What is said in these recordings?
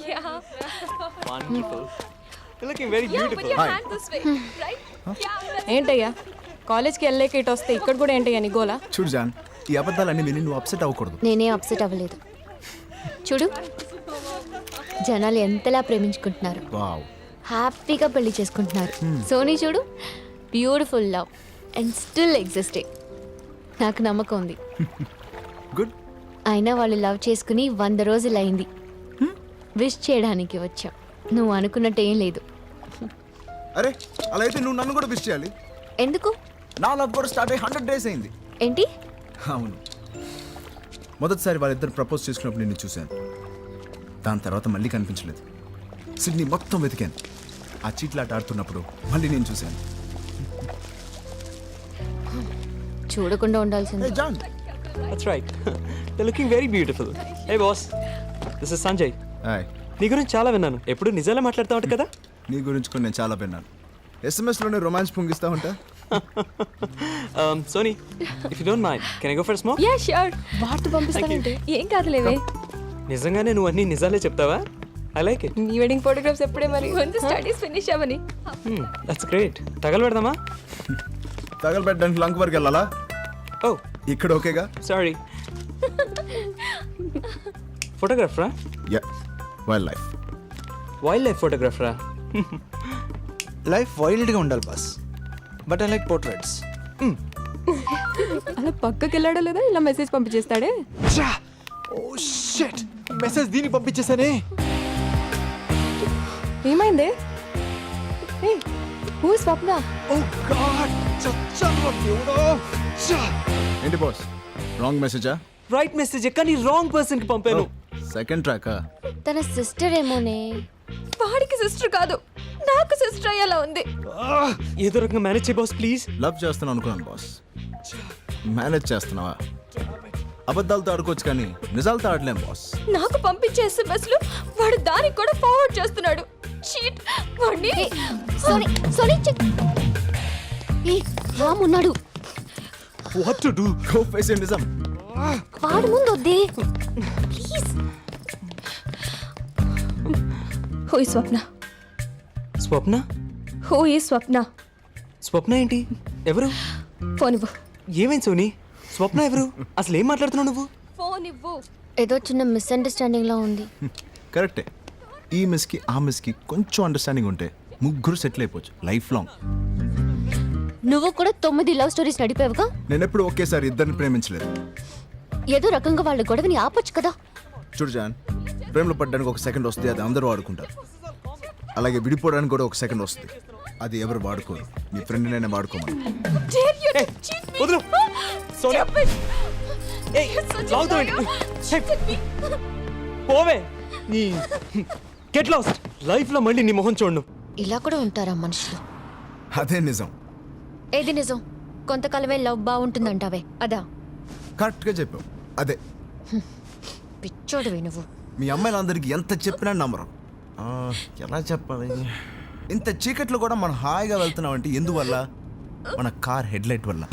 Yeah. Wonderful. You're looking very Yeah, beautiful. put your Hi. hand this way, right? Yeah, that's ఏంటయ్యా కాలేజ్కి వెళ్ళలేక ఇటు వస్తే ఇక్కడ కూడా ఏంటయ్యా నీ గోలా? చూడు జాన్, ఈ అబద్ధాలన్నీ విని నువ్వు అప్సెట్ అవ్వకూడదు. నేనే అప్సెట్ అవ్వలేదు. చూడు జనాలు ఎంతలా ప్రేమించుకుంటున్నారు, వావ్, హ్యాపీగా పెళ్లి చేసుకుంటున్నారు. సోనీ చూడు, beautiful love and still existing. నాకు నమ్మకం ఉంది. గుడ్. అయినా వాళ్ళు లవ్ చేసుకుని 100 రోజులు అయింది. విష్ చేయడానికి వచ్చా. నువ్వు అనుకున్నట్టు ఏం లేదు. అరే అలా అయితే నువ్వు నన్ను కూడా విష్ చేయాలి. ఎందుకు? నా లవ్ కూడా స్టార్ట్ అయ్యి 100 days అయింది. ఏంటి? అవును, మొదటిసారి వాళ్ళిద్దరు ప్రపోజ్ చేసుకున్నప్పుడు నిన్ను చూశాను. దాని తర్వాత మళ్ళీ కనిపించలేదు. సిడ్నీ మొత్తం వెతికాను. ఆ చీట్లాట ఆడుతున్నప్పుడు మళ్ళీ నేను చూశాను. చూడకుండా ఉండాల్సింది. Hey, John. That's right. You're looking very beautiful. Hey boss, this is Sanjay. Hi. నీ గురించి చాలా విన్నాను. ఎప్పుడు నిజాలే మాట్లాడుతూ ఉంటా కదా? నీ గురించి కూడా నేను చాలా విన్నాను. ఎస్ఎంఎస్లోనే రొమాన్స్ పొంగిస్తా ఉంటా. Sony, if you don't mind, can I go for a smoke? Yeah, sure. వార్త పంపిస్తానంటే ఏం కాదులేవే. నిజంగానే నువ్వు అన్ని నిజాలే చెప్తావా? I like it. నీ వెడ్డింగ్ ఫోటోగ్రాఫ్స్ ఎప్పుడే మరి? ముందు స్టడీస్ ఫినిష్ అవ్వని. That's great. తగలబెడదామా? తగలబెట్టడానికి లంక్ వరకు వెళ్ళాలా? Oh, ఇక్కడ ఓకేగా? sorry. ఫోటోగ్రాఫరా? Yeah, wildlife. Wildlife ఫోటోగ్రాఫరా? లైఫ్ వైల్డ్గా ఉండాలి boss, but I like portraits. అలా పక్కకి వెళ్ళాడో లేదా ఇలా మెసేజ్ పంపించేస్తాడే. ఓ షిట్, మెసేజ్ దీనికి పంపించేసానే. ఏమైంది? Who Swapna? ఓ గాడ్, చచ్చా దేవుడా. ఏంటి బాస్, రాంగ్ మెసేజా? రైట్ మెసేజ్ కానీ రాంగ్ పర్సన్ కి పంపాను. సెకండ్ ట్రాకా? తన సిస్టర్ ఏమోనే. వాడికి సిస్టర్ కాదు, నాకు సిస్టర్ అయ్యేలా ఉంది. ఏదో రకంగా మేనేజ్ చేయ బాస్ ప్లీజ్. లవ్ చేస్తున్నాను అనుకున్నాను బాస్. మేనేజ్ చేస్తున్నావా? అబద్ధాలతో ఆడుకోవచ్చు కానీ నిజాలతో ఆడలేం బాస్. నాకు పంపించే ఎస్ఎంఎస్లు వాడు దానికి కూడా ఫార్వర్డ్ చేస్తున్నాడు. చీట్ వాడిని. సోనీ, సోనీ చెక్. ఏ రామ్ ఉన్నాడు. What to do? Go face it నిజం. వాడు ముందు వద్దే ప్లీజ్. హూ ఈ స్వప్న? స్వప్న? హూ ఈ స్వప్న? స్వప్న ఏంటి? ఎవరు? ఫోన్ ఇవ్వు. ఏమైంది సోనీ? స్వప్న ఎవరు? అసలు ఏం మాట్లాడుతున్నావు నువ్వు? ఫోన్ ఇవ్వు. ఏదో చిన్న మిస్అండర్స్టాండింగ్ లా ఉంది. కరెక్టే. ఈ మిస్కి ఆ మిస్కి కొంచెం అండర్స్టాండింగ్ ఉంటే ముగ్గురు సెటిల్ అయిపోవచ్చు లైఫ్ లాంగ్. నువ్వు కూడా 9 లవ్ స్టోరీస్ నడిపావుగా. నేను ఎప్పుడు ఒకేసారి ఇద్దరిని ప్రేమించలేదు. ఏదో రకంగా వాళ్ళ గొడవని ఆపొచ్చు కదా. చూడు జాన్, ప్రేమలో పడ్డానికి ఒక సెకండ్ వస్తుంది, అది అందరూ వాడుకుంటారు. అలాగే విడిపోవడానికి కూడా ఒక సెకండ్ వస్తుంది, అది ఎవరు వాడుకోరు. నీ ఫ్రెండ్ నైనా వాడుకోమని. Dare you to cheat me? వదలు. సోనీ. Stop it. ఏయ్, You're such a లాగుతావు liar. ఏంటి? Cheated me. పోవే. నీ గెట్ లాస్ట్. లైఫ్ లో మళ్ళీ నీ మొహం చూడను. ఇలా కూడా ఉంటారా మనుషులు? అదే నిజం. ఏది నిజం? కొంతకాలమే లవ్ బాగుంటుందంటావే అదా? కరెక్ట్గా చెప్పావు, అదే. పిచ్చోడువే నువ్వు. మీ అమ్మాయిలందరికీ ఎంత చెప్పినా నమ్మరు. ఎలా చెప్పాలి? ఇంత చీకట్లో కూడా మనం హాయిగా వెళ్తున్నామంటే ఎందువల్ల? మన కార్ హెడ్ లైట్ వల్ల.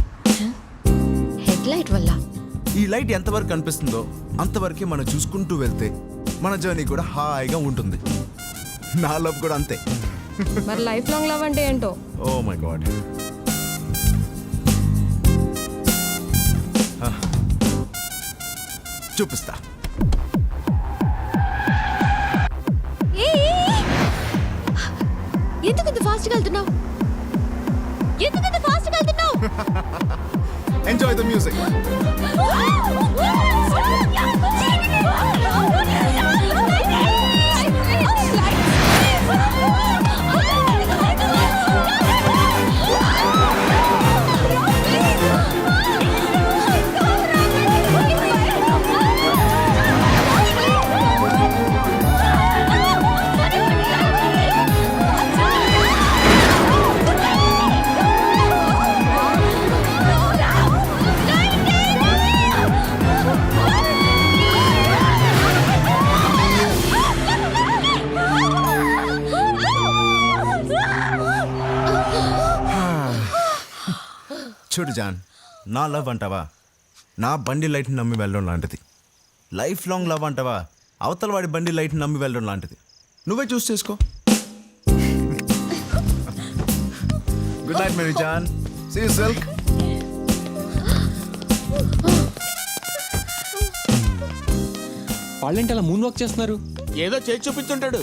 హెడ్ లైట్ వల్ల? ఈ లైట్ ఎంతవరకు కనిపిస్తుందో అంతవరకే మనం చూసుకుంటూ వెళ్తే మన జర్నీ కూడా హాయిగా ఉంటుంది. నా లవ్ కూడా అంతే. మరి లైఫ్ లాంగ్ లవ్ అంటే ఏంటో? Oh my God. చూపిస్తా. ఎందుకంత ఫాస్ట్గా వెళ్తున్నావు? ఎందుకంత ఫాస్ట్గా వెళ్తున్నావు? Enjoy the music. చూడు జాన్, నా లవ్ అంటావా నా బండి లైట్ని నమ్మి వెళ్ళడం లాంటిది. లైఫ్ లాంగ్ లవ్ అంటావా? అవతల వాడి బండి లైట్ నమ్మి వెళ్ళడం లాంటిది. నువ్వే చూస్ చేసుకో. గుడ్ నైట్ మేరీ జాన్. See you silk. వాళ్ళేంటి అలా మూన్ వాక్ చేస్తున్నారు? ఏదో చేసి చూపించుంటాడు.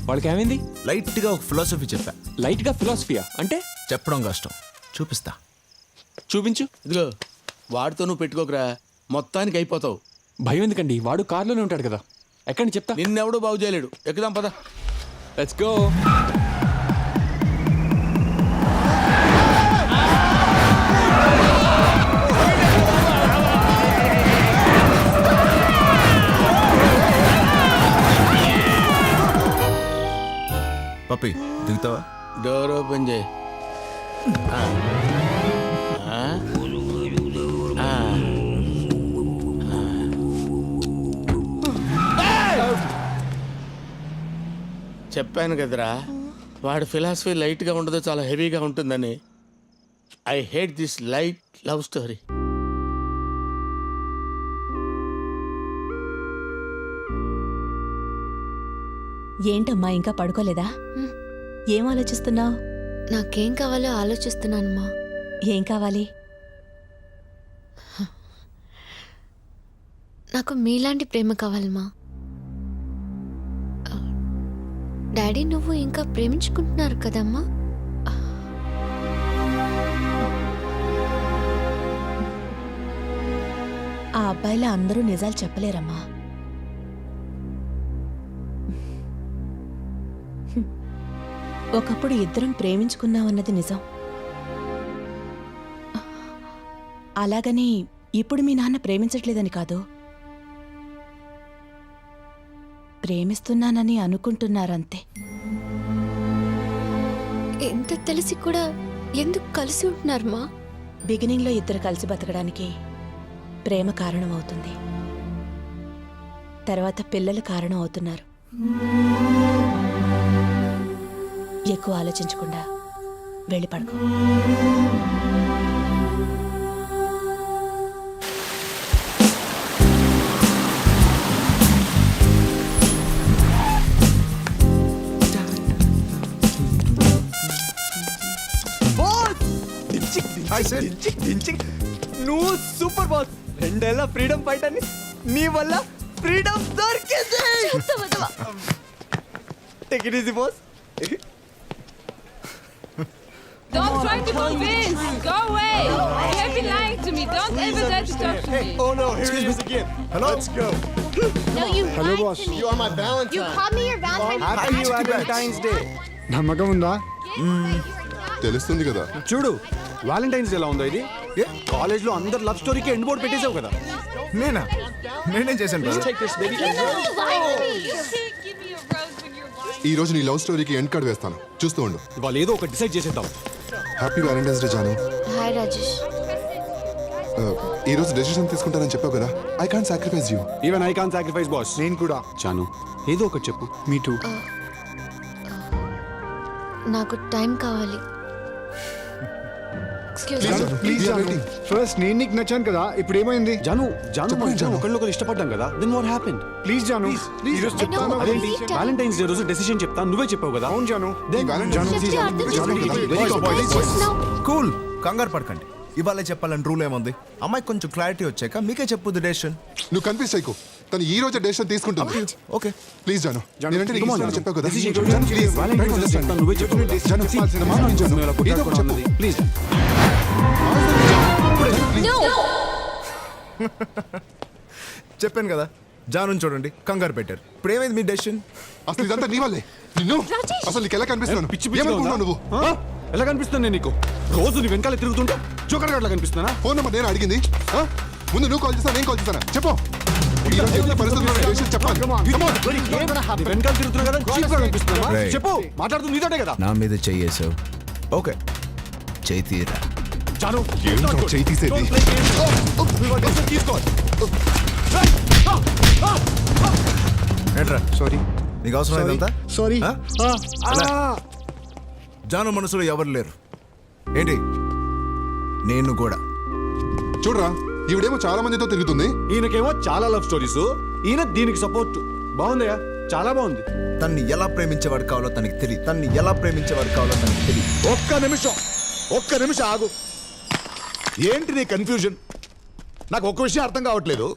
వాళ్ళకి ఏమైంది? లైట్గా ఒక ఫిలాసఫీ చెప్పా. లైట్ గా ఫిలాసఫియా అంటే? చెప్పడం కష్టం, చూపిస్తా. చూపించు. ఇదిగో వాడితో నువ్వు పెట్టుకోకరా, మొత్తానికి అయిపోతావు. భయం ఎందుకండి, వాడు కార్లోనే ఉంటాడు కదా. ఎక్కడి చెప్తా. నిన్నెవడూ బాగు చేయలేడు. ఎక్కుదాం పద. Let's go. పప్పి దిగుతావా? డోర్ ఓపెన్ చేయి. చెప్పాను కదరా, వాడి ఫిలాసఫీ లైట్గా ఉండదు, చాలా హెవీగా ఉంటుందని. I hate this light love story. ఏంటమ్మా ఇంకా పడుకోలేదా? ఏం ఆలోచిస్తున్నావు? నాకేం కావాలో ఆలోచిస్తున్నానమ్మా. ఏం కావాలి? నాకు మీలాంటి ప్రేమ కావాలమ్మా. డాడీ నువ్వు ఇంకా ప్రేమించుకుంటున్నారు కదమ్మా? ఆ అబ్బాయిల అందరూ నిజాలు చెప్పలేరమ్మా. ఒకప్పుడు ఇద్దరం ప్రేమించుకున్నామన్నది నిజం. అలాగని ఇప్పుడు మీ నాన్న ప్రేమించట్లేదని కాదు, ప్రేమిస్తున్నానని అనుకుంటున్నారంతే. ఎంత తెలిసి కూడా ఎందుకు కలిసి ఉంటున్నారమ్మా? బిగినింగ్లో ఇద్దరు కలిసి బతకడానికి ప్రేమ కారణం అవుతుంది, తర్వాత పిల్లలు కారణం అవుతున్నారు. ఎక్కువ ఆలోచించకుండా వెళ్ళి పడుకో. నువ్వు సూపర్ బాస్. 2 ఏళ్ల ఫ్రీడమ్ ఫైట్ అని నీ వల్ల ఫ్రీడమ్ దొరికింది. Take it easy boss. Don't try to convince. Go away. You have been lying to me. Don't ever dare to talk to me. Oh no, here he is again. Hello. Let's go. No, you lied to me. You are my Valentine. You called me your Valentine's Happy Valentine's Day. నమ్మకం ఉందా? తెలుస్తుంది కదా. చూడు Valentine's ఎలా ఉందో ఇది. College లో అందరు లవ్ స్టోరీకి ఎండ్ బోర్డ్ పెట్టేసావు కదా. నేనేం చేశాను brother? ఈ రోజు నీ లవ్ స్టోరీకి ఎండ్ కార్డ్ వేస్తాను, చూస్తూ ఉండు. వాళ్ళు ఏదో ఒకటి డిసైడ్ చేసేద్దాం. హ్యాపీ వ్యాలంటైన్స్ డే జాను. హాయ్ రాజేష్. ఈ రోజు డెసిషన్ తీసుకుంటానని చెప్పావు కదా. I can't sacrifice you. Even I can't sacrifice boss. నేను కూడా. చాను ఏదో ఒకటి చెప్పు. Me too. నాకు టైం కావాలి. ప్లీజ్ ఫస్ట్ నేను నీకు నచ్చాను కదా, ఇప్పుడు ఏమైంది? జాను ఒకళ్ళొకరు ఇష్టపడ్డాం కదా. Then what happened? ప్లీజ్ జాను, ఈ రోజు చెప్తాను. అదేంటి వాలంటైన్స్ డే రోజు డెసిషన్ చెప్తాను, నువ్వే చెప్పావు కదా. అవును జాను. కూల్, కంగారు పడకండి. ఇవాళ చెప్పాలని రూల్ ఏముంది? అమ్మాయి కొంచెం క్లారిటీ వచ్చాక మీకే చెప్పుద్ది డెసిషన్. నువ్వు కన్ఫ్యూజ్ చేయకు, తను ఈ రోజు డెసిషన్ తీసుకుంటుంది. ఓకే ప్లీజ్ జాను, నేనంటే నీకు ఇష్టం అని చెప్పావు కదా. నువ్వే చెప్పు. ప్లీజ్ చెప్పాను కదా, జాను చూడండి కంగారు పెట్టారు. ఇప్పుడు ఏమైంది మీ డెసిషన్? అసలు ఇదంతా నీ వల్లే. నిన్ను అసలు నీకు ఎలా కనిపిస్తున్నాను? పిచ్చి ఏమనుకున్నావు నువ్వు? ఎలా కనిపిస్తాను నేను నీకు? రోజు నీ వెనకాల తిరుగుతుంటా జోకర్ గట్లా కనిపిస్తున్నా? ఫోన్ నెంబర్ నేను అడిగింది. ముందు నువ్వు కాల్ చేస్తా, నేను కాల్ చేస్తానా? చెప్పు. ఈ రోజు ఎన్ని పరిస్థితుల్లో డెసిషన్ చెప్పాలి. వెనకాల తిరుగుతున్నా కదా, చీప్ గా కనిపిస్తున్నా? Right. చెప్పు, మాట్లాడుతుంది నీతోటే కదా. నా మీద చెయ్యేసావు. ఓకే, చెయ్యి తీరా. చాలు ఏంటో చెయ్యి తీసేది. ఏంట్రా సారీ, నీకు అవసరం ఇదంతా? సారీ. జాను మనసులో ఎవరు లేరు ఏంటి? నేను కూడా. చూడరా, ఈవిడేమో చాలా మందితో తిరుగుతుంది. ఈయనకేమో చాలా లవ్ స్టోరీస్, ఈయన దీనికి సపోర్ట్. బాగుందయ్యా, చాలా బాగుంది. తన్ని ఎలా ప్రేమించేవాడు కావాలో తనకి తెలియదు. ఒక్క నిమిషం ఆగు. ఏంటి నీ కన్ఫ్యూజన్? నాకు ఒక్క విషయం అర్థం కావట్లేదు.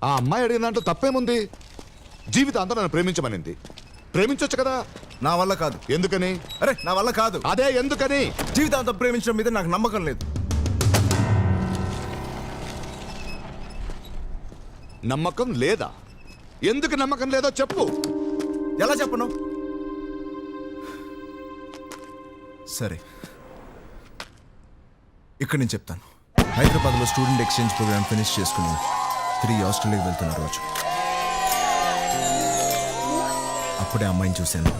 ఆ అమ్మాయి అడిగిన దాంట్లో తప్పేముంది? జీవితాంతం నన్ను ప్రేమించమనింది. ప్రేమించొచ్చు కదా. నా వల్ల కాదు. ఎందుకని? అరే నా వల్ల కాదు. అదే ఎందుకని? జీవితాంతం ప్రేమించడం మీద నాకు నమ్మకం లేదు. నమ్మకం లేదా? ఎందుకు నమ్మకం లేదో చెప్పు. ఎలా చెప్పను? సరే, ఇక్కడ నేను చెప్తాను. హైదరాబాద్లో స్టూడెంట్ ఎక్స్చేంజ్ ప్రోగ్రామ్ ఫినిష్ చేసుకుని తిరిగి ఆస్ట్రేలియాకి వెళ్తున్న రోజు అప్పుడే అమ్మాయిని చూశాను.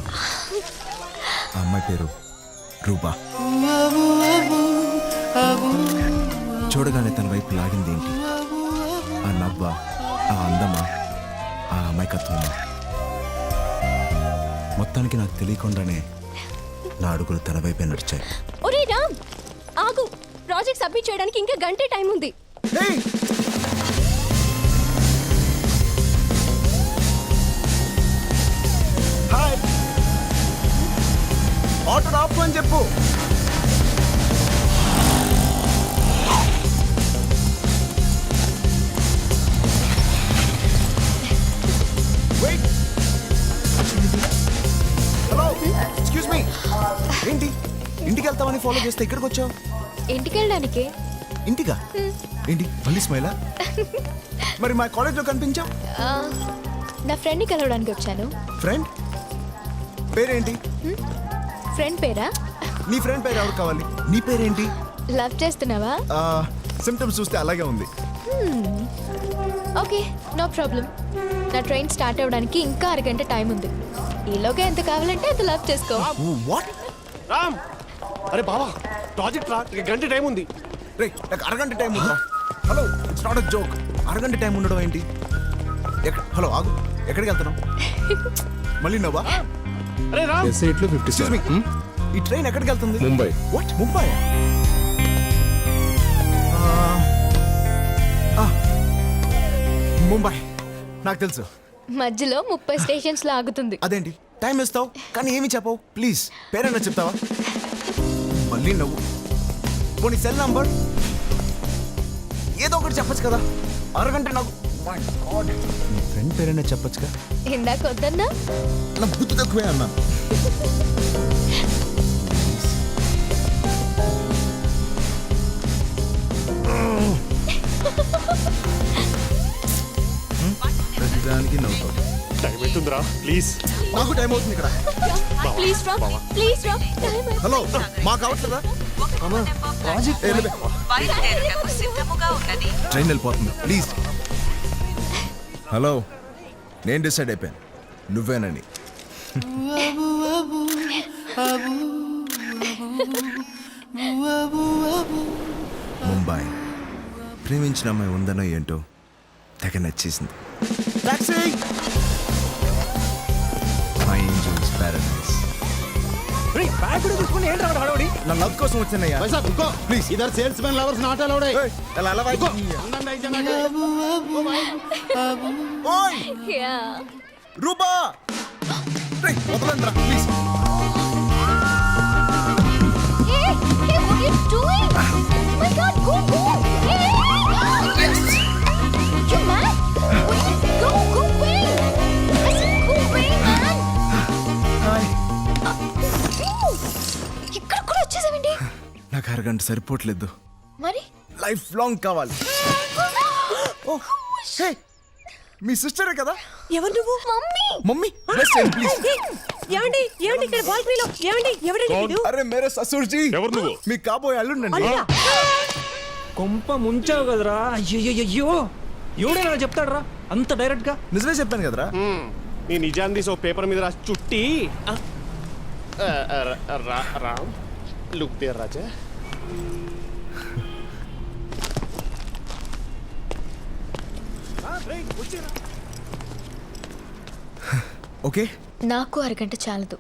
ఆ అమ్మాయి పేరు రూపా. చూడగానే తన వైపు లాగింది ఏంటి? ఆ నవ్వ, ఆ అందమా, ఆ అమాయకత్వమా? మొత్తానికి నాకు తెలియకుండానే నా అడుగులు తన వైపే నడిచాయి. ఒరే రామ్, ఆగు. ప్రాజెక్ట్ సబ్మిట్ చేయడానికి ఇంకా గంటే టైం ఉంది. హాయ్, ఆటో ఆపు అని చెప్పు. Hello, excuse me. ఏంటి ఇంటికి వెళ్తామని ఫాలో చేస్తే ఇక్కడికి వచ్చావు? ఇంటికి వెళ్ళడానికి. ఇంటిగా? ఏంటి మళ్ళీ స్మైలా? మరి మా కాలేజ్లో కనిపించావు. నా ఫ్రెండ్ని కలవడానికి వచ్చాను. ఫ్రెండ్ పేరేంటి? ఫ్రెండ్ పేరా? నీ ఫ్రెండ్ పేరు ఎవరు కావాలి? నీ పేరేంటి? లవ్ చేస్తున్నావా? సిమ్టమ్స్ చూస్తే అలాగే ఉంది. Okay, no problem. నా ట్రైన్ స్టార్ట్ అవ్వడానికి ఇంకా అరగంట టైం ఉంది. ఈలోగా ఎంత కావాలంటే అంత లవ్ చేసుకో. వాట్? రామ్, అరే బావా, ప్రాజెక్ట్ రా, ఇక గంట టైం ఉంది. రే, నాకు అరగంట టైం ఉందా? Hello, it's not a joke. అరగంట టైం ఉండడం ఏంటి? హలో ఆగు, ఎక్కడికి వెళ్తున్నావు? మళ్ళీ నవ్వా? అరే రామ్, Excuse me, ఈ ట్రైన్ ఎక్కడికి వెళ్తుంది? ముంబై. వాట్? ముంబై? ముంబై నాకు తెలుసు. మధ్యలో 30 స్టేషన్స్ లో ఆగుతుంది. అదేంటి టైం ఇస్తావు కానీ ఏమి చెప్పవు? ప్లీజ్ పేరైనా చెప్తావా? మళ్ళీ నవ్వు. పోనీ సెల్ నంబర్ ఏదో ఒకటి చెప్పచ్చు కదా. అరగంట నాకు నీ ఫ్రెండ్ పేరైనా చెప్పచ్చుగా. ఇందాక వద్దన్నా? నా బుద్ధి తక్కువే అన్నా. ప్రతిదానికి నవ్వుతావు. టైం అవుతుందిరా, ప్లీజ్. నాకు టైం అవుతుంది ఇక్కడ. ప్లీజ్ రా, ప్లీజ్ రా. హలో, మాకు అవట్లేదా? ట్రైన్ వెళ్ళిపోతుంది, ప్లీజ్. హలో, నేను డిసైడ్ అయిపోయాను, నువ్వేనని. ముంబై ప్రేమించిన అమ్మాయి ఉందనో ఏంటో తెగ నచ్చేసింది. టాక్సీ! My angels paradise. నా లవ్ కోసం వచ్చినయ్యా. ప్లీజ్, ఇద్దరు salesmen lovers not allowed. Rupa, వదలండి రా ప్లీజ్. ఇక్కడ కూడా వచ్చేసామండి. నాకు అరగంట సరిపోవట్లేదు, మరి లైఫ్ లాంగ్ కావాలి. మీ సిస్టరే కదా? ఎవరు నువ్వు? Mummy. Mummy best friend please. ఏమండి ఏమండి ఇక్కడ బాల్కనీలో ఏమండి ఎవరండి వీడు? అరే మేరే ససూర్ జీ. ఎవరు నువ్వు? మీ కాబోయే అల్లుండండి. అల్లుడా? కొంప ముంచావు కదరా. అయ్యో ఎవడైనా చెప్తాడరా అంత డైరెక్ట్ గా? నిజమే చెప్పాను కదరా. నీ నిజాన్ని తీసి పేపర్ మీద రాసి చుట్టి Ram look there Raja. Okay, నాకు అరగంట చాలదు.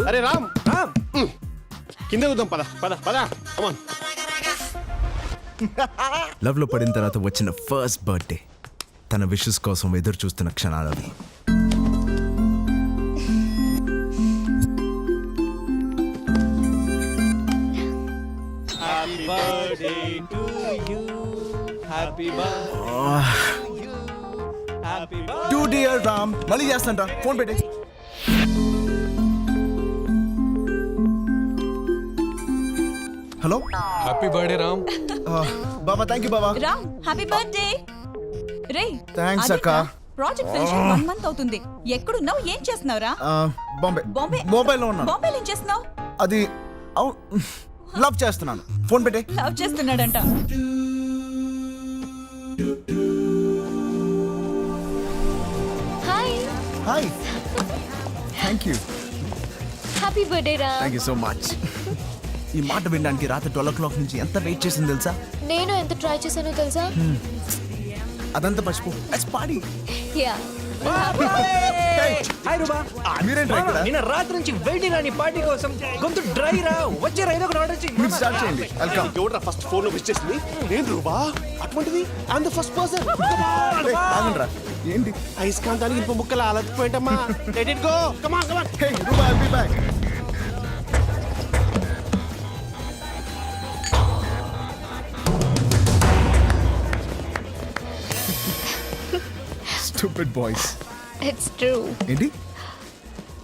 అరే రామ్ కింద చూద్దాం పద పద పద కమాన్. లవ్ లో పడిన తర్వాత వచ్చిన ఫస్ట్ బర్త్డే, తన విషెస్ కోసం ఎదురు చూస్తున్న క్షణాలు అవి. టు డియర్ రామ్, మళ్ళీ చేస్తాంట, ఫోన్ పెట్టే. Hello, happy birthday Ram. Baba. Thank you Baba. Ram happy birthday. Ray thanks అక్క. ప్రాజెక్ట్ ఫినిష్ 1 మంత్ అవుతుంది. ఎక్కడున్నావు, ఏం చేస్తున్నావురా? బాంబే. బాంబే మొబైల్లో ఉన్నాను. బాంబేలో ఏం చేస్తున్నావు? అది లవ్ చేస్తున్నాను. ఫోన్ పెట్టే. లవ్ చేస్తున్నాడంట. Hi, hi. Thank you. Happy birthday రా. Thank you so much. ఈ మాట వినడానికి రాత్రి 12 o'clock నుంచి ఎంత వెయిట్ చేసింది తెలుసా? నేను ఎంత ట్రై చేశానో తెలుసా? అదంతా మర్చిపో. Let's party. యా. హాయ్ రూబా. మీరేంట్రా ఇక్కడ? నిన్న రాత్రి నుంచి వెయిటింగ్ అని పార్టీ కోసం. గొంతు డ్రై రా. వచ్చే ఏదో ఒకటి ఆర్డర్ చేయి. మీరు స్టార్ట్ చేయండి. వెల్కమ్. ఎవడ్రా ఫస్ట్ ఫోన్ లో విష్ చేసింది? నేను రూబా. అటువంటిది ఐఎమ్ ద ఫస్ట్ పర్సన్. ఆగండ్రా. ఏంటి? ఐస్కాంతానికి ఇంప ముక్కల అలసిపోయింటమ్మా. Let it go. Come on come on. Hey Ruba, I'll be back. Stupid boys. It's true. ఏంటి?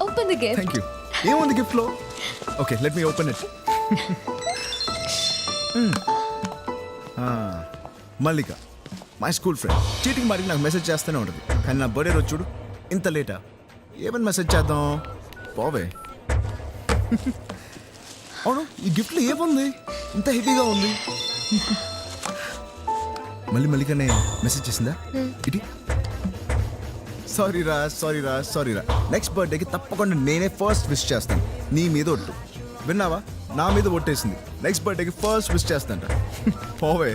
Open the gift. Thank you. ఏముంది గిఫ్ట్ లో? Okay, let me open it. Mallika, my school friend. Cheating మరి నాకు మెసేజ్ చేస్తూనే ఉంటుంది. కానీ నా birthday రోజు చూడు, ఇంత లేటా? ఏమని మెసేజ్ చేద్దాం? పోవే. అవును, ఈ గిఫ్ట్లో ఏముంది ఇంత హెవీగా ఉంది? మళ్ళీ మల్లికనే మెసేజ్ చేసిందా? ఇటీ. సారీరా. నెక్స్ట్ బర్త్డేకి తప్పకుండా నేనే ఫస్ట్ విష్ చేస్తాను. నీ మీద ఒట్టు. విన్నావా? నా మీద ఒట్టేసింది. నెక్స్ట్ బర్త్డేకి ఫస్ట్ విష్ చేస్తాంట. పోవే.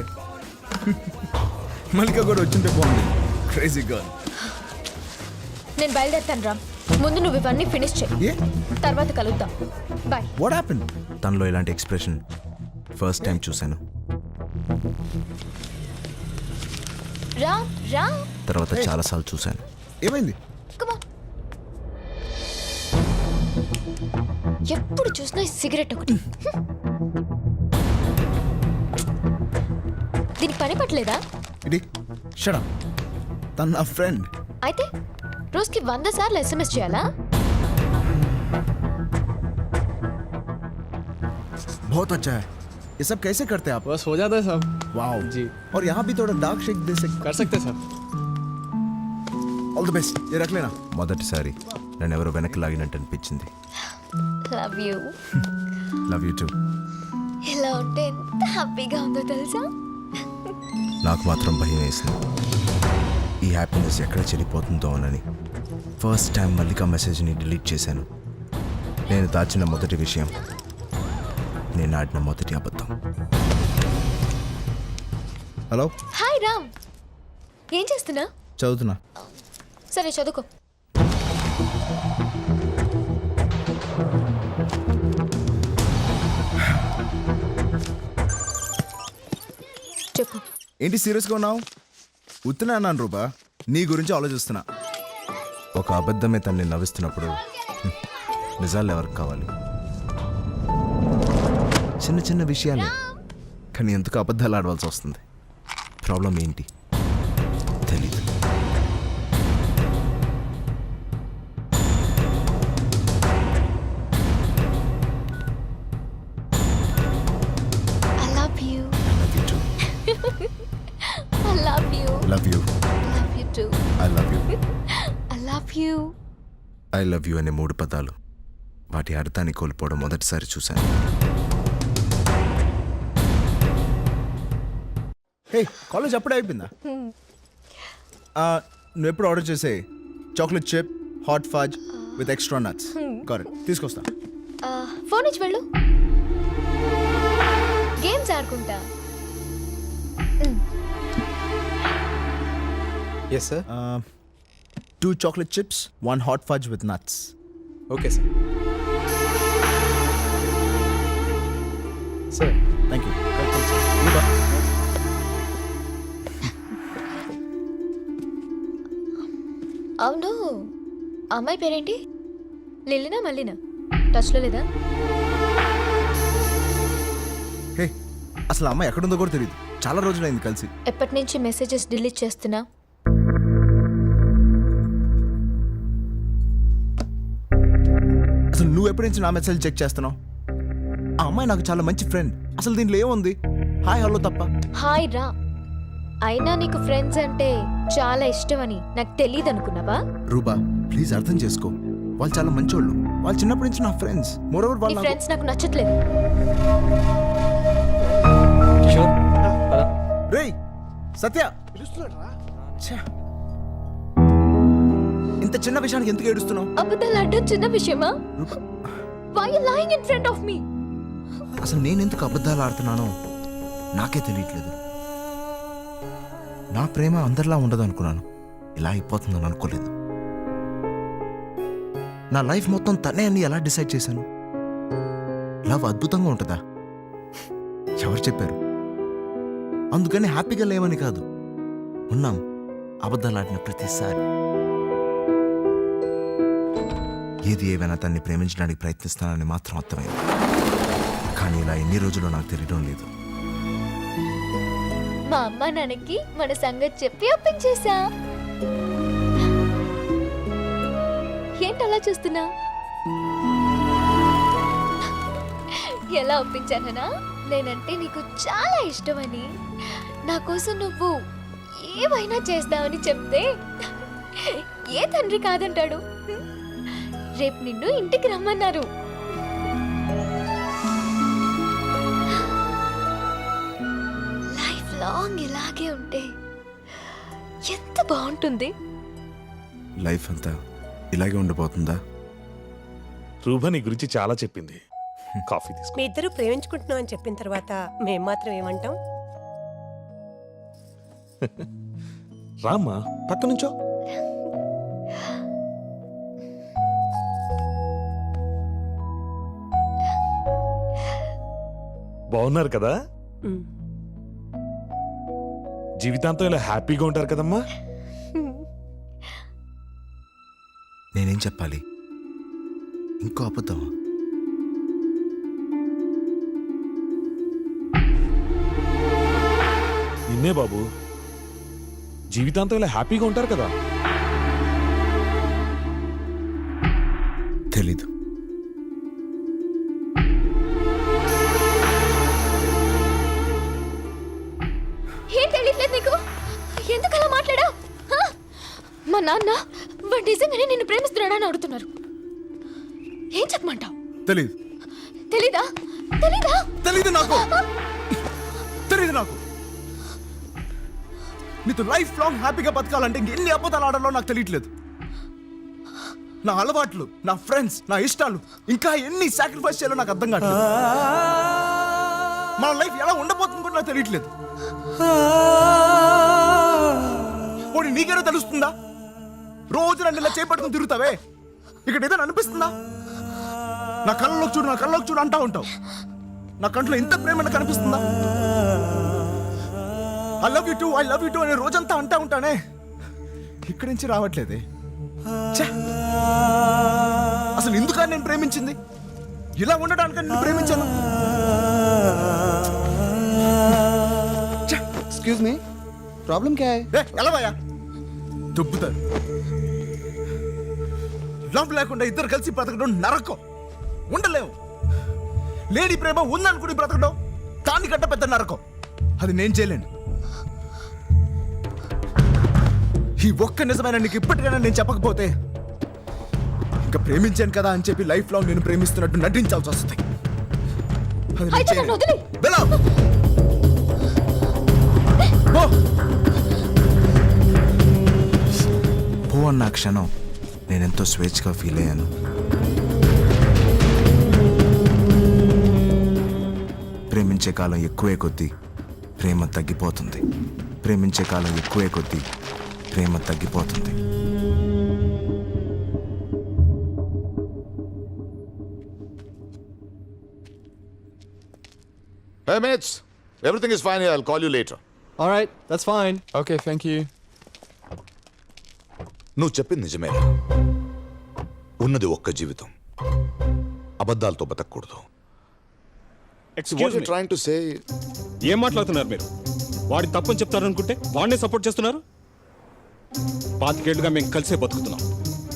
మల్లిక కూడా వచ్చింటే బాగుంది. Crazy girl. నేను బయలుదేరుతాను రామ్. ముందు నువ్వు ఇవన్నీ ఫినిష్ చేయి. ఏ? తర్వాత కలుద్దాం. బాయ్. What happen? తనలో ఇలాంటి ఎక్స్ప్రెషన్ ఫస్ట్ టైం చూశాను. రామ్ రామ్. తర్వాత చాలాసార్లు చూశాను. ఏమైంది? Come on. ఎప్పుడు చూసినా ఈ సిగరెట్ ఒకటి. దీనికి పని పట్టలేదా? ఇది షట్ అప్. తన నా ఫ్రెండ్. అయితే రోజుకి 100 సార్లు SMS చేయాలా? बहुत अच्छा है. ये सब कैसे करते हैं आप? बस हो जाता है सब. वाओ जी. और यहाँ भी थोड़ा डार्क शेक दे सकते. कर सकते सर. All the best. ఏ రకలేనా? మొదటిసారి నన్ను ఎవరో వెనక్కి లాగినట్టు అనిపించింది. Love you. Love you too. ఇలా ఉంటే ఎంత హ్యాపీగా ఉందో తెలుసా? నాకు మాత్రం భయం వేసింది. ఈ హ్యాపీనెస్ ఎక్కడ చెడిపోతుందో అని ఫస్ట్ టైం మల్లిక మెసేజ్ని డిలీట్ చేశాను. నేను దాచిన మొదటి విషయం, నేను ఆడిన మొదటి అబద్ధం. హలో. హాయ్ రామ్. ఏం చేస్తున్నా? చదువుతున్నా. సరే చదువుకో. చెప్పు. ఏంటి సీరియస్గా ఉన్నావు? ఉత్తున్నా అన్నాను రూపా. నీ గురించి ఆలోచిస్తున్నా. ఒక అబద్ధమే తన్ని నవ్విస్తున్నప్పుడు నిజాలు ఎవరికి కావాలి? చిన్న చిన్న విషయాలే, కానీ ఎందుకు అబద్ధాలు ఆడవలసి వస్తుంది? ప్రాబ్లం ఏంటి తెలీదు. I love you. Love you too. I love you. Love you. Love you too. I love you. I love you. I love you అనే 3 పదాలు, వాటి అర్థాన్ని కోల్పోవడం మొదటిసారి చూశాను. హే, కాలేజ్ అప్పుడే అయిపోయిందా? నువ్వు ఎప్పుడు ఆర్డర్ చేసే chocolate chip hot fudge with extra nuts. Correct, తీసుకొస్తా. ఫోన్ ఇచ్చి వెళ్ళు. గేమ్స్ ఆడుకుంటా. Yes sir. 2 chocolate chips, 1 hot fudge with nuts. Okay sir. అవును, అమ్మాయి పేరేంటి? లిల్లినా మల్లినా? టచ్లో లేదా? హే, అసలు అమ్మాయి ఎక్కడుందో కూడా తెలియదు. చాలా రోజులైంది కలిసి. ఎప్పటి నుంచి మెసేజెస్ డిలీట్ చేస్తున్నా? అసలు నువ్వు ఎప్పటి నుంచి నా మెసేజ్ చెక్ చేస్తున్నావు? ఆ అమ్మాయి నాకు చాలా మంచి ఫ్రెండ్. అసలు దీంట్లో ఏముంది? హాయ్ హలో తప్ప. హాయ్ రా. అయినా నీకు ఫ్రెండ్స్ అంటే చాలా ఇష్టమని నాకు తెలియదు అనుకున్నావా? రూబా ప్లీజ్ అర్థం చేసుకో. వాళ్ళు చాలా మంచోళ్ళు. వాళ్ళు చిన్నప్పటి నుంచి నా ఫ్రెండ్స్. మోరోవర్ నీ వాళ్ళు ఫ్రెండ్స్ నాకు నచ్చట్లేదు. కిషోర్ పద. రేయ్ సత్య, ఛే. ఇంత చిన్న విషయానికి ఎందుకు ఏడుస్తున్నావు? అబద్ధాలు ఆడడం చిన్న విషయమా? Why you lying in front of me? అసలు నేనెందుకు అబద్ధాలు ఆడుతున్నానో నాకే తెలియట్లేదు. నా ప్రేమ అందరిలా ఉండదు అనుకున్నాను. ఇలా అయిపోతుందని అనుకోలేదు. నా లైఫ్ మొత్తం తనే అని ఎలా డిసైడ్ చేశాను? లవ్ అద్భుతంగా ఉంటుందా? ఎవరు చెప్పారు? అందుకని హ్యాపీగా లేవని కాదు, ఉన్నాం అబద్ధాలు ఆడిన ప్రతిసారి. ఏది ఏవైనా తన్ని ప్రేమించడానికి ప్రయత్నిస్తానని మాత్రం అర్థమైంది. కానీ ఇలా ఎన్ని రోజులు నాకు తెలియడం లేదు. మా అమ్మ నాన్నకి మన సంగతి చెప్పి ఒప్పించేశా. ఏంటలా చూస్తున్నా? ఎలా ఒప్పించానా? నేనంటే నీకు చాలా ఇష్టమని, నా కోసం నువ్వు ఏమైనా చేస్తావని చెప్తే ఏ తండ్రి కాదంటాడు? రేపు నిన్ను ఇంటికి రమ్మన్నారు. లైఫ్ లాంగ్ ఇలాగే ఉంటే ఎంత బాగుంటుంది. లైఫ్ అంతా ఇలాగే ఉండిపోతుందా? రూబా నీ గురించి చాలా చెప్పింది. కాఫీ తీసుకో. మీ ఇద్దరు ప్రేమించుకుంటున్నాం అని చెప్పిన తర్వాత మేం మాత్రం ఏమంటాం? రామ్మా పక్క నుంచో. బాగున్నారు కదా? జీవితాంతం ఇలా హ్యాపీగా ఉంటారు కదమ్మా? నేనేం చెప్పాలి? ఇంకో అబద్ధమా? నిన్నే బాబు, జీవితాంతం ఇలా హ్యాపీగా ఉంటారు కదా? తెలీదు. ఏం తెలియట్లేదు నీకు? ఎందుకలా మాట్లాడా? మా నాన్న వాడు నిజంగానే నిన్ను ప్రేమిస్తున్నాడని అడుగుతున్నారు. ఏం చెప్పమంటావు? తెలీదు. తెలీదా? తెలీదా? తెలీదు నాకు. తెలీదు నాకు. నీతో లైఫ్ లాంగ్ హ్యాపీగా బతకాలంటే ఇంకెన్ని అబద్ధాలు ఆడాలో నాకు తెలియట్లేదు. నా అలవాట్లు, నా ఫ్రెండ్స్, నా ఇష్టాలు, ఇంకా ఎన్ని సాక్రిఫైస్ చేయాలో నాకు అర్థం కావట్లేదు. మన లైఫ్ ఎలా ఉండబోతుంది కూడా నాకు తెలియట్లేదు. పోనీ నీకేనా తెలుస్తుందా? రోజు నన్ను ఇలా చేపట్టుకుని తిరుగుతావే, ఇక్కడ ఏదైనా అనిపిస్తుందా? నా కళ్ళలోకి చూడు, నా కళ్ళలోకి చూడు అంటా ఉంటావు. నా కంట్లో ఇంత ప్రేమ కనిపిస్తుందా? ఐ లవ్ యూ టూ అనే రోజంతా అంటా ఉంటానే, ఇక్కడి నుంచి రావట్లేదే. ఛే! అసలు ఎందుకని నేను ప్రేమించింది? ఇలా ఉండడానికి నేను ప్రేమించాను. ఎక్స్క్యూజ్ మీ, ప్రాబ్లం క్యా హై? ఎలా భయ్యా దుబ్బుతారు. లవ్ లేకుండా ఇద్దరు కలిసి బ్రతకడం నరకం. ఉండలేము. లేడీ ప్రేమ ఉందనుకుని బ్రతకడం దానికంటే పెద్ద నరకం. అది నేను చేయలేను. ఈ ఒక్క నిజమైన నీకు ఇప్పటికైనా నేను చెప్పకపోతే ఇంకా ప్రేమించాను కదా అని చెప్పి లైఫ్ లాంగ్ నేను ప్రేమిస్తున్నట్టు నటించాల్సి వస్తుంది. అది నేను చేయలేను. వెళ్ళా. పో అన్న క్షణం నేనెంతో స్వేచ్ఛగా ఫీల్ అయ్యాను. ప్రేమించే కాలం ఎక్కువే కొద్దీ ప్రేమ తగ్గిపోతుంది. ప్రేమించే కాలం ఎక్కువే కొద్దీ ప్రేమ తగ్గిపోతుంది. Hey mates, everything is fine here. I'll call you later. All right, that's fine. Okay, thank you. నువ్వు చెప్పింది నిజమే. ఉన్నది ఒక్క జీవితం, అబద్ధాలతో బతకూడదు. Trying to say. ఏం మాట్లాడుతున్నారు మీరు? వాడి తప్పని చెప్తారనుకుంటే వాడినే సపోర్ట్ చేస్తున్నారు. 25 ఏళ్ళుగా మేము కలిసే బతుకుతున్నాం,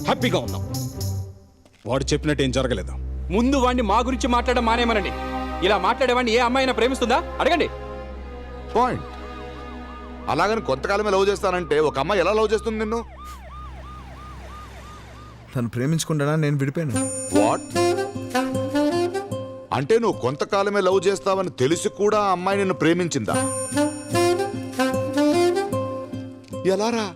హ్యాపీగా ఉన్నాం. వాడు చెప్పినట్టు ఏం జరగలేదు. ముందు వాడిని మా గురించి మాట్లాడడం మానేమనండి. ఇలా మాట్లాడేవాడిని ఏ అమ్మాయినా ప్రేమిస్తుందా అడగండి. పాయింట్. అలాగని కొంతకాలమే లవ్ చేస్తానంటే ఒక అమ్మాయి ఎలా లవ్ చేస్తుంది నిన్ను? తను ప్రేమించుకుంటానా నేను విడిపోయాను. వాట్? అంటే నువ్వు కొంతకాలమే లవ్ చేస్తావని తెలిసి కూడా ఆ అమ్మాయి నిన్ను ప్రేమించిందా? ఎలారా?